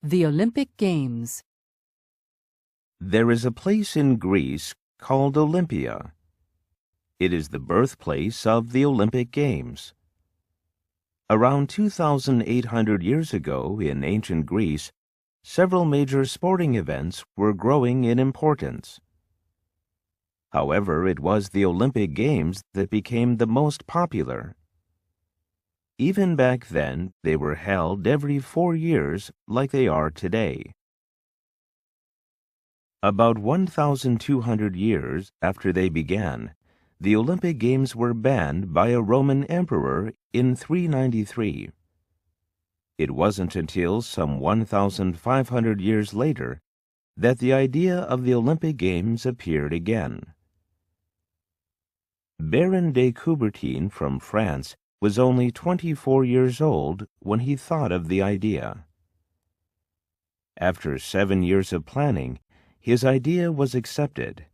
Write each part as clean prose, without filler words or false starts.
The Olympic Games. There is a place in Greece called Olympia. It is the birthplace of the Olympic Games. Around 2,800 years ago in ancient Greece, several major sporting events were growing in importance. However, it was the Olympic Games that became the most popular. Even back then, they were held every 4 years like they are today. About 1,200 years after they began, the Olympic Games were banned by a Roman emperor in 393. It wasn't until some 1,500 years later that the idea of the Olympic Games appeared again. Baron de Coubertin from France was only 24 years old when he thought of the idea. After 7 years of planning, his idea was accepted.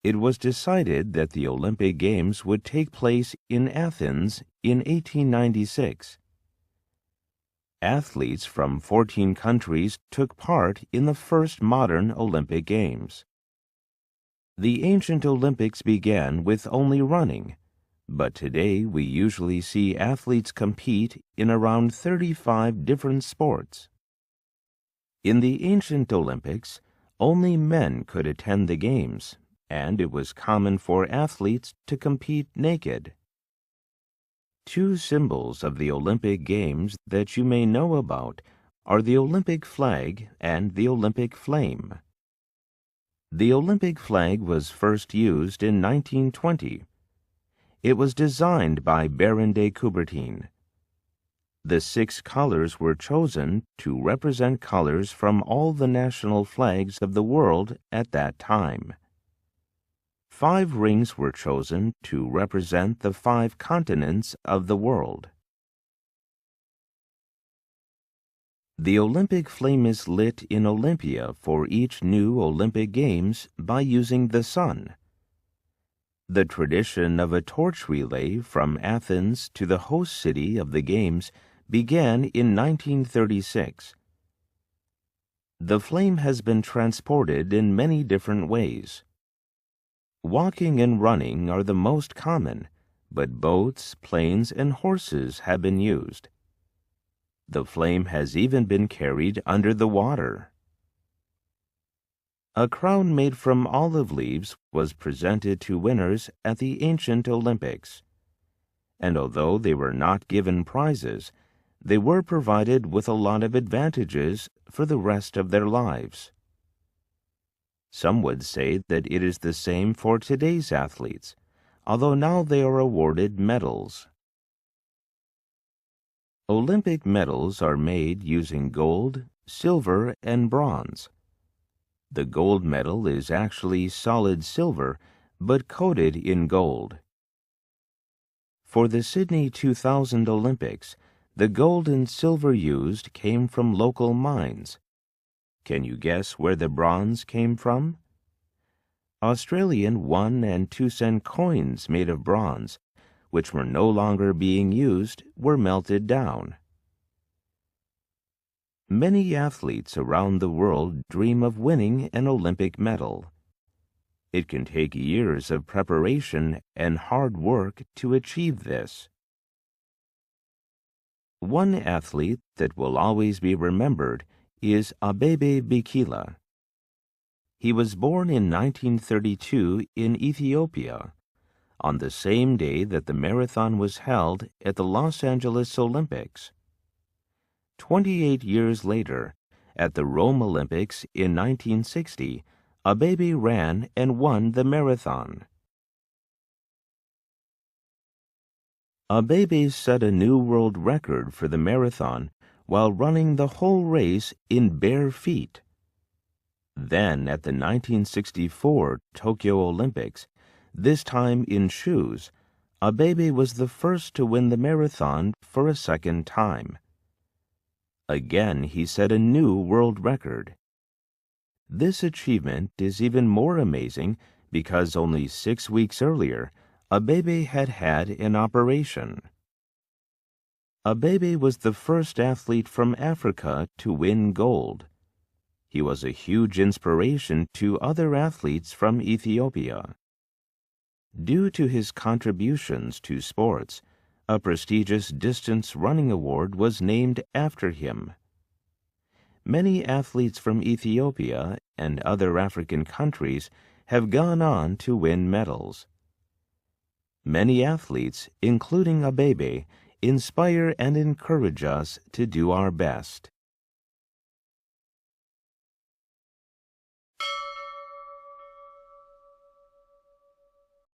It was decided that the Olympic Games would take place in Athens in 1896. Athletes from 14 countries took part in the first modern Olympic Games. The ancient Olympics began with only running, but today we usually see athletes compete in around 35 different sports. In the ancient Olympics, only men could attend the Games, and it was common for athletes to compete naked. Two symbols of the Olympic Games that you may know about are the Olympic flag and the Olympic flame. The Olympic flag was first used in 1920. It was designed by Baron de Coubertin. The 6 colors were chosen to represent colors from all the national flags of the world at that time. 5 rings were chosen to represent the 5 continents of the world. The Olympic flame is lit in Olympia for each new Olympic Games by using the sun. The tradition of a torch relay from Athens to the host city of the Games began in 1936. The flame has been transported in many different ways. Walking and running are the most common, but boats, planes, and horses have been used. The flame has even been carried under the water. A crown made from olive leaves was presented to winners at the ancient Olympics, and although they were not given prizes, they were provided with a lot of advantages for the rest of their lives. Some would say that it is the same for today's athletes, although now they are awarded medals. Olympic medals are made using gold, silver, and bronze. The gold medal is actually solid silver, but coated in gold. For the Sydney 2000 Olympics, the gold and silver used came from local mines. Can you guess where the bronze came from? Australian 1 and 2 cent coins made of bronze, which were no longer being used, were melted down. Many athletes around the world dream of winning an Olympic medal. It can take years of preparation and hard work to achieve this. One athlete that will always be remembered is Abebe Bikila. He was born in 1932 in Ethiopia, on the same day that the marathon was held at the Los Angeles Olympics. 28 years later, at the Rome Olympics in 1960, Abebe ran and won the marathon. Abebe set a new world record for the marathon while running the whole race in bare feet. Then, at the 1964 Tokyo Olympics, this time in shoes, Abebe was the first to win the marathon for a second time. Again, he set a new world record. This achievement is even more amazing because only 6 weeks earlier, Abebe had had an operation. Abebe was the first athlete from Africa to win gold. He was a huge inspiration to other athletes from Ethiopia. Due to his contributions to sports, a prestigious distance running award was named after him. Many athletes from Ethiopia and other African countries have gone on to win medals. Many athletes, including Abebe, inspire and encourage us to do our best.